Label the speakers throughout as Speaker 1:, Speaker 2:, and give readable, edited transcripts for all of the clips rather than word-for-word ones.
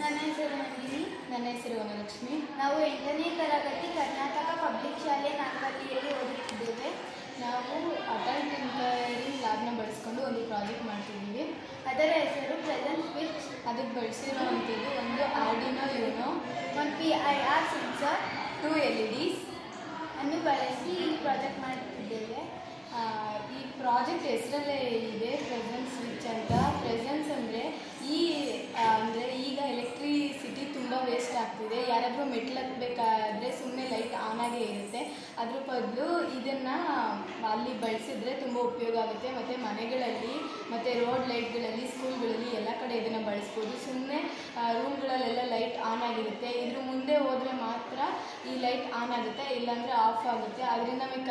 Speaker 1: ನನ್ನ ಹೆಸರು ನಂದಿನಿ.
Speaker 2: ನನ್ನ ಹೆಸರು ವನಲಕ್ಷ್ಮಿ.
Speaker 1: ನಾವು 8ನೇ ತರಗತಿ ಕರ್ನಾಟಕ ಪಬ್ಲಿಕ್ ಶಾಲೆ ನಾಲ್ಕಲ್ಲಿಯಲ್ಲಿ ಓದುತ್ತಿದ್ದೇವೆ.
Speaker 2: ನಾವು ಅಟಲ್ ಟಿಂಕರಿಂಗ್ ಲ್ಯಾಬ್ನ ಬಳಸ್ಕೊಂಡು ಒಂದು ಪ್ರಾಜೆಕ್ಟ್ ಮಾಡ್ತಿದ್ದೀವಿ.
Speaker 1: ಅದರ ಹೆಸರು ಪ್ರೆಸೆಂಟ್ ಸ್ವಿಚ್.
Speaker 2: ಅದಕ್ಕೆ ಬಳಸಿರೋವಂಥದ್ದು ಒಂದು ಆರ್ಡಿನೋ ಯುನೋ,
Speaker 1: ಒಂದು PIR ಸೆನ್ಸರ್,
Speaker 2: 2 LEDs
Speaker 1: ಅನ್ನು ಬಳಸಿ ಈ ಪ್ರಾಜೆಕ್ಟ್ ಮಾಡುತ್ತಿದ್ದೇವೆ.
Speaker 2: ಈ ಪ್ರಾಜೆಕ್ಟ್ ಹೆಸರಲ್ಲೇ ಇದೆ ಪ್ರೆಸೆನ್ಸ್ ಸ್ವಿಚ್ ಅಂತ. ಪ್ರೆಸೆನ್ಸ್ ಅಂದರೆ ಈಗ ಎಲೆಕ್ಟ್ರಿಸಿಟಿ ತುಂಬ ವೇಸ್ಟ್ ಆಗ್ತಿದೆ. ಯಾರಾದರೂ ಮೆಟ್ಲು ಹತ್ತಬೇಕಾದ್ರೆ ಸುಮ್ಮನೆ ಲೈಟ್ ಆನ್ ಆಗೇ ಇರುತ್ತೆ. ಅದ್ರ ಬದಲು ಇದನ್ನು ಅಲ್ಲಿ ಬಳಸಿದ್ರೆ ತುಂಬ ಉಪಯೋಗ ಆಗುತ್ತೆ. ಮತ್ತು ಮನೆಗಳಲ್ಲಿ ಮತ್ತು ರೋಡ್ ಲೈಟ್ಗಳಲ್ಲಿ, ಸ್ಕೂಲ್ಗಳಲ್ಲಿ ಎಲ್ಲ ಕಡೆ ಇದನ್ನು ಬಳಸ್ಬೋದು. ಸುಮ್ಮನೆ ರೂಮ್ಗಳಲ್ಲೆಲ್ಲ ಲೈಟ್ ಆನ್ ಆಗಿರುತ್ತೆ. ಇದ್ರ ಮುಂದೆ ಹೋದರೆ ಮಾತ್ರ ಈ ಲೈಟ್ ಆನ್ ಆಗುತ್ತೆ, ಇಲ್ಲಾಂದರೆ ಆಫ್ ಆಗುತ್ತೆ. ಅದರಿಂದ ನಮಗೆ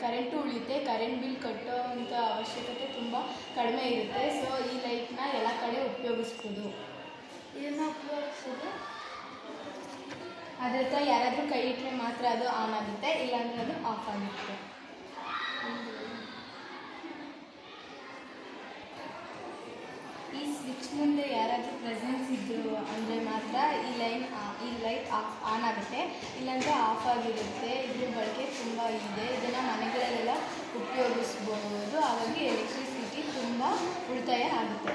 Speaker 2: ಕರೆಂಟು ಉಳಿಯುತ್ತೆ. ಕರೆಂಟ್ ಬಿಲ್ ಕಟ್ಟೋವಂಥ ಅವಶ್ಯಕತೆ ತುಂಬ ಕಡಿಮೆ ಇರುತ್ತೆ. ಸೊ ಈ ಲೈಟ್ನ ಎಲ್ಲ ಕಡೆ ಉಪಯೋಗಿಸ್ಬೋದು.
Speaker 1: ಇದನ್ನು ಉಪಯೋಗಿಸೋದು
Speaker 2: ಅದ್ರ ಹತ್ರ ಯಾರಾದರೂ ಕೈ ಇಟ್ಟರೆ ಮಾತ್ರ ಅದು ಆನ್ ಆಗುತ್ತೆ, ಇಲ್ಲಾಂದರೆ ಅದು ಆಫ್ ಆಗುತ್ತೆ. ಈ ಸ್ವಿಚ್ ಮುಂದೆ ಯಾರಾದರೂ ಪ್ರೆಸೆನ್ಸ್ ಇದ್ದರು ಅಂದರೆ ಮಾತ್ರ ಈ ಲೈಟ್ ಆನ್ ಆಗುತ್ತೆ, ಇಲ್ಲಾಂದರೆ ಆಫ್ ಆಗಿರುತ್ತೆ. ಇದ್ರ ಬಳಕೆ ತುಂಬ ಇದೆ. ಇದನ್ನು ಮನೆಗಳಲ್ಲೆಲ್ಲ ಉಪಯೋಗಿಸ್ಬೋದು. ಹಾಗಾಗಿ ಎಲೆಕ್ಟ್ರಿಸಿಟಿ ತುಂಬ ಉಳಿತಾಯ ಆಗುತ್ತೆ.